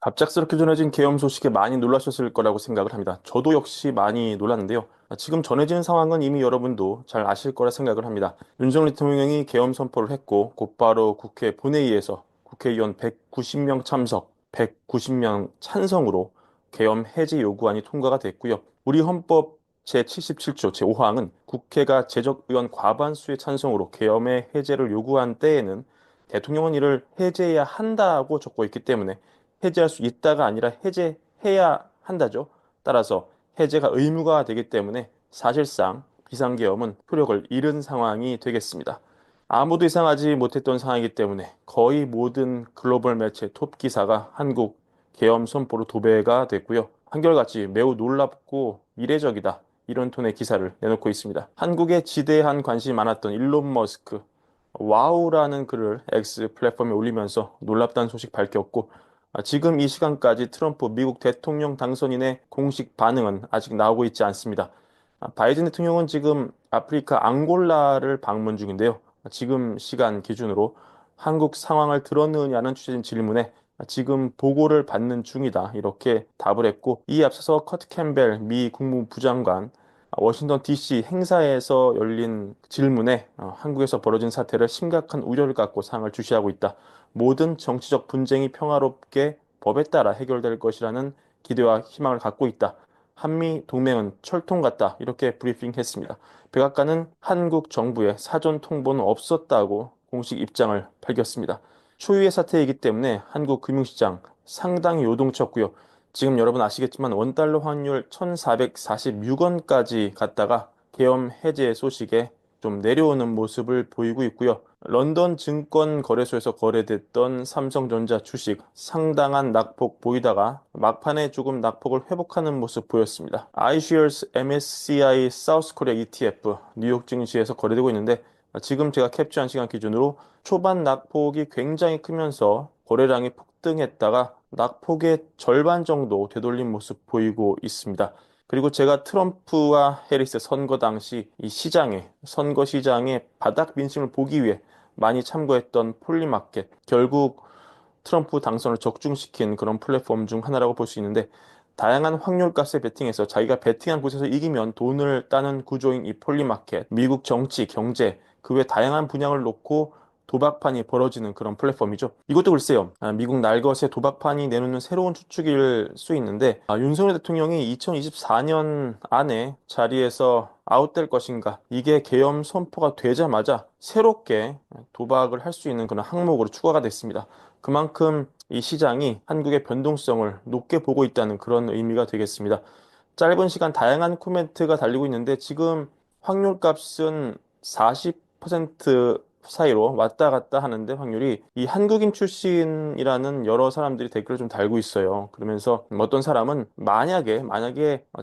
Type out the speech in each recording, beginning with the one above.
갑작스럽게 전해진 계엄 소식에 많이 놀라셨을 거라고 생각을 합니다. 저도 역시 많이 놀랐는데요. 지금 전해진 상황은 이미 여러분도 잘 아실 거라 생각을 합니다. 윤석열 대통령이 계엄 선포를 했고 곧바로 국회 본회의에서 국회의원 190명 참석, 190명 찬성으로 계엄 해제 요구안이 통과가 됐고요. 우리 헌법 제77조 제5항은 국회가 제적 의원 과반수의 찬성으로 계엄의 해제를 요구한 때에는 대통령은 이를 해제해야 한다고 적고 있기 때문에 해제할 수 있다가 아니라 해제해야 한다죠. 따라서 해제가 의무가 되기 때문에 사실상 비상계엄은 효력을 잃은 상황이 되겠습니다. 아무도 예상하지 못했던 상황이기 때문에 거의 모든 글로벌 매체 톱 기사가 한국 계엄 선포로 도배가 됐고요. 한결같이 매우 놀랍고 이례적이다. 이런 톤의 기사를 내놓고 있습니다. 한국에 지대한 관심이 많았던 일론 머스크, 와우라는 글을 X 플랫폼에 올리면서 놀랍다는 소식 밝혔고, 지금 이 시간까지 트럼프 미국 대통령 당선인의 공식 반응은 아직 나오고 있지 않습니다. 바이든 대통령은 지금 아프리카 앙골라를 방문 중인데요. 지금 시간 기준으로 한국 상황을 들었느냐는 취재진 질문에 지금 보고를 받는 중이다. 이렇게 답을 했고, 이에 앞서서 커트 캠벨 미 국무부 장관 워싱턴 DC 행사에서 열린 질문에 한국에서 벌어진 사태를 심각한 우려를 갖고 상을 주시하고 있다. 모든 정치적 분쟁이 평화롭게 법에 따라 해결될 것이라는 기대와 희망을 갖고 있다. 한미 동맹은 철통 같다. 이렇게 브리핑했습니다. 백악관은 한국 정부의 사전 통보는 없었다고 공식 입장을 밝혔습니다. 초유의 사태이기 때문에 한국 금융시장 상당히 요동쳤고요. 지금 여러분 아시겠지만 원달러 환율 1446원까지 갔다가 계엄 해제 소식에 좀 내려오는 모습을 보이고 있고요. 런던 증권거래소에서 거래됐던 삼성전자 주식 상당한 낙폭 보이다가 막판에 조금 낙폭을 회복하는 모습 보였습니다. iShares MSCI South Korea ETF 뉴욕 증시에서 거래되고 있는데 지금 제가 캡처한 시간 기준으로 초반 낙폭이 굉장히 크면서 거래량이 폭등했다가 낙폭의 절반 정도 되돌린 모습 보이고 있습니다. 그리고 제가 트럼프와 해리스 선거 당시 이 선거 시장의 바닥 민심을 보기 위해 많이 참고했던 폴리마켓, 결국 트럼프 당선을 적중시킨 그런 플랫폼 중 하나라고 볼 수 있는데, 다양한 확률값에 베팅해서 자기가 베팅한 곳에서 이기면 돈을 따는 구조인 이 폴리마켓, 미국 정치, 경제, 그 외 다양한 분야를 놓고 도박판이 벌어지는 그런 플랫폼이죠. 이것도 글쎄요, 미국 날것의 도박판이 내놓는 새로운 추측일 수 있는데, 윤석열 대통령이 2024년 안에 자리에서 아웃될 것인가, 이게 계엄 선포가 되자마자 새롭게 도박을 할 수 있는 그런 항목으로 추가가 됐습니다. 그만큼 이 시장이 한국의 변동성을 높게 보고 있다는 그런 의미가 되겠습니다. 짧은 시간 다양한 코멘트가 달리고 있는데 지금 확률값은 40% 사이로 왔다 갔다 하는데, 확률이 이 한국인 출신이라는 여러 사람들이 댓글을 좀 달고 있어요. 그러면서 어떤 사람은 만약에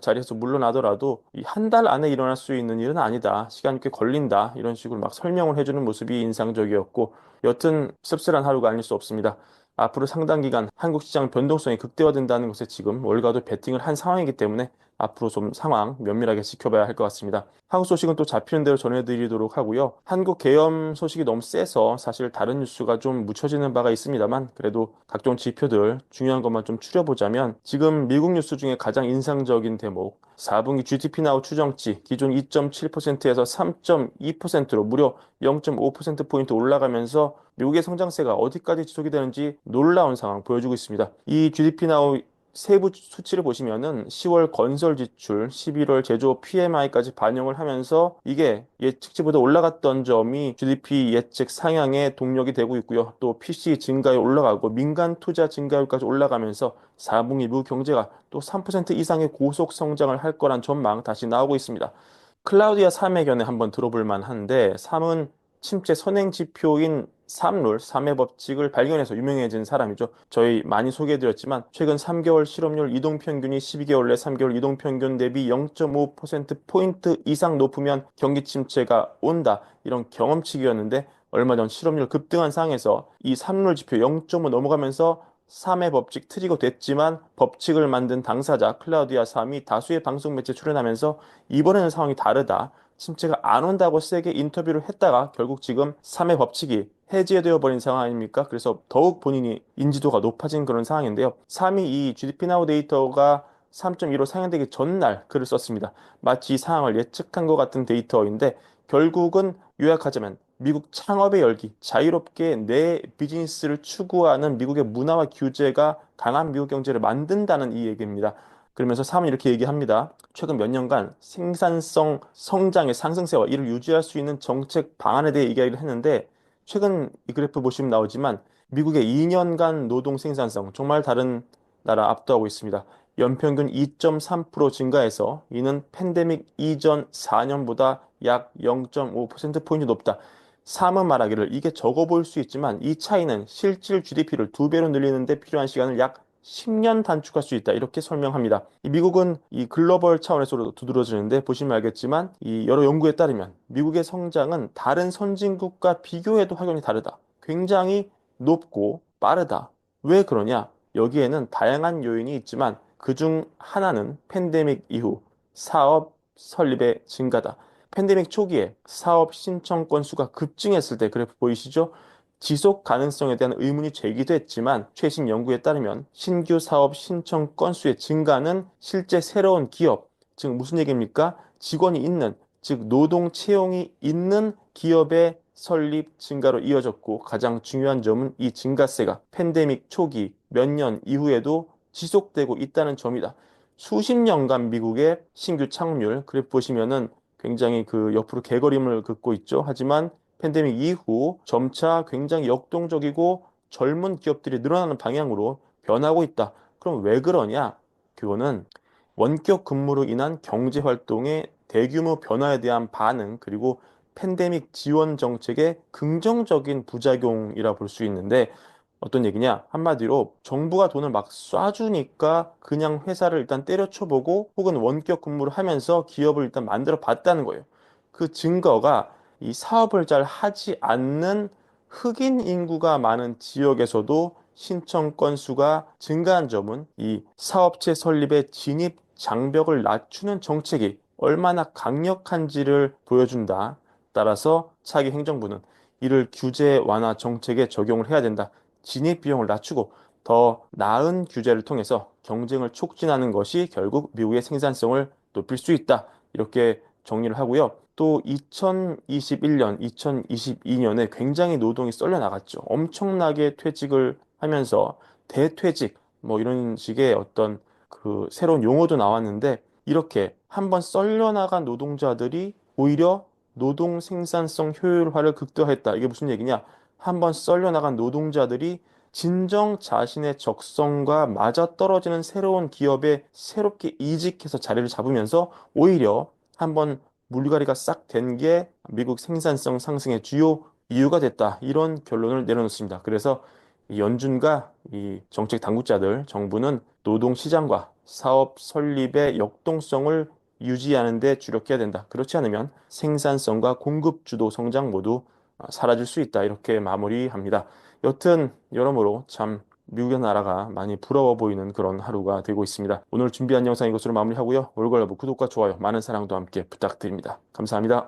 자리에서 물러나더라도 이 한 달 안에 일어날 수 있는 일은 아니다. 시간이 꽤 걸린다. 이런 식으로 막 설명을 해주는 모습이 인상적이었고, 여튼 씁쓸한 하루가 아닐 수 없습니다. 앞으로 상당 기간 한국 시장 변동성이 극대화된다는 것에 지금 월가도 베팅을 한 상황이기 때문에 앞으로 좀 상황 면밀하게 지켜봐야 할 것 같습니다. 한국 소식은 또 잡히는 대로 전해드리도록 하고요. 한국 계엄 소식이 너무 세서 사실 다른 뉴스가 좀 묻혀지는 바가 있습니다만, 그래도 각종 지표들 중요한 것만 좀 추려보자면, 지금 미국 뉴스 중에 가장 인상적인 대목, 4분기 GDP 나우 추정치 기존 2.7%에서 3.2%로 무려 0.5%포인트 올라가면서 미국의 성장세가 어디까지 지속이 되는지 놀라운 상황 보여주고 있습니다. 이 GDP 나우 세부 수치를 보시면은 10월 건설 지출, 11월 제조업 PMI까지 반영을 하면서 이게 예측치보다 올라갔던 점이 GDP 예측 상향의 동력이 되고 있고요. 또 PC 증가율 올라가고 민간 투자 증가율까지 올라가면서 4분기 미국 경제가 또 3% 이상의 고속 성장을 할 거란 전망 다시 나오고 있습니다. 클라우디아 3의 견해 한번 들어볼 만한데, 3은 침체 선행 지표인 삼룰, 3의 법칙을 발견해서 유명해진 사람이죠. 저희 많이 소개해드렸지만 최근 3개월 실업률 이동평균이 12개월 내 3개월 이동평균 대비 0.5%포인트 이상 높으면 경기 침체가 온다. 이런 경험치기였는데, 얼마 전 실업률 급등한 상황에서 이 삼룰 지표 0.5 넘어가면서 3의 법칙 트리거 됐지만, 법칙을 만든 당사자 클라우디아 3이 다수의 방송 매체 출연하면서 이번에는 상황이 다르다. 침체가 안 온다고 세게 인터뷰를 했다가 결국 지금 3회 법칙이 해제되어 버린 상황 아닙니까? 그래서 더욱 본인이 인지도가 높아진 그런 상황인데요. 3위 이 GDP 나우 데이터가 3.15 상향되기 전날 글을 썼습니다. 마치 이 상황을 예측한 것 같은 데이터인데 결국은 요약하자면 미국 창업의 열기, 자유롭게 내 비즈니스를 추구하는 미국의 문화와 규제가 강한 미국 경제를 만든다는 이 얘기입니다. 그러면서 3은 이렇게 얘기합니다. 최근 몇 년간 생산성 성장의 상승세와 이를 유지할 수 있는 정책 방안에 대해 이야기를 했는데 최근 이 그래프 보시면 나오지만 미국의 2년간 노동 생산성 정말 다른 나라 압도하고 있습니다. 연평균 2.3% 증가해서 이는 팬데믹 이전 4년보다 약 0.5%포인트 높다. 3은 말하기를 이게 적어 보일 수 있지만 이 차이는 실질 GDP를 두 배로 늘리는 데 필요한 시간을 약 10년 단축할 수 있다. 이렇게 설명합니다. 이 미국은 이 글로벌 차원에서도 두드러지는데 보시면 알겠지만 이 여러 연구에 따르면 미국의 성장은 다른 선진국과 비교해도 확연히 다르다. 굉장히 높고 빠르다. 왜 그러냐? 여기에는 다양한 요인이 있지만 그중 하나는 팬데믹 이후 사업 설립의 증가다. 팬데믹 초기에 사업 신청 건수가 급증했을 때 그래프 보이시죠? 지속 가능성에 대한 의문이 제기됐지만 최신 연구에 따르면 신규 사업 신청 건수의 증가는 실제 새로운 기업, 즉 무슨 얘기입니까? 직원이 있는, 즉 노동 채용이 있는 기업의 설립 증가로 이어졌고 가장 중요한 점은 이 증가세가 팬데믹 초기 몇 년 이후에도 지속되고 있다는 점이다. 수십 년간 미국의 신규 창업률 그래프 보시면은 굉장히 그 옆으로 개거림을 긋고 있죠. 하지만 팬데믹 이후 점차 굉장히 역동적이고 젊은 기업들이 늘어나는 방향으로 변하고 있다. 그럼 왜 그러냐? 그거는 원격 근무로 인한 경제 활동의 대규모 변화에 대한 반응, 그리고 팬데믹 지원 정책의 긍정적인 부작용이라 볼 수 있는데 어떤 얘기냐? 한마디로 정부가 돈을 막 쏴주니까 그냥 회사를 일단 때려쳐보고 혹은 원격 근무를 하면서 기업을 일단 만들어 봤다는 거예요. 그 증거가 이 사업을 잘 하지 않는 흑인 인구가 많은 지역에서도 신청 건수가 증가한 점은 이 사업체 설립의 진입 장벽을 낮추는 정책이 얼마나 강력한지를 보여준다. 따라서 차기 행정부는 이를 규제 완화 정책에 적용을 해야 된다. 진입 비용을 낮추고 더 나은 규제를 통해서 경쟁을 촉진하는 것이 결국 미국의 생산성을 높일 수 있다. 이렇게 정리를 하고요. 또 2021년, 2022년에 굉장히 노동이 썰려 나갔죠. 엄청나게 퇴직을 하면서 대퇴직, 뭐 이런 식의 어떤 그 새로운 용어도 나왔는데 이렇게 한번 썰려 나간 노동자들이 오히려 노동 생산성 효율화를 극대화했다. 이게 무슨 얘기냐? 한번 썰려 나간 노동자들이 진정 자신의 적성과 맞아떨어지는 새로운 기업에 새롭게 이직해서 자리를 잡으면서 오히려 한번 물갈이가 싹 된 게 미국 생산성 상승의 주요 이유가 됐다. 이런 결론을 내려놓습니다. 그래서 이 연준과 이 정책 당국자들, 정부는 노동 시장과 사업 설립의 역동성을 유지하는 데 주력해야 된다. 그렇지 않으면 생산성과 공급 주도 성장 모두 사라질 수 있다. 이렇게 마무리합니다. 여튼 여러모로 참 미국의 나라가 많이 부러워 보이는 그런 하루가 되고 있습니다. 오늘 준비한 영상 이것으로 마무리하고요. 월걸러브 구독과 좋아요, 많은 사랑도 함께 부탁드립니다. 감사합니다.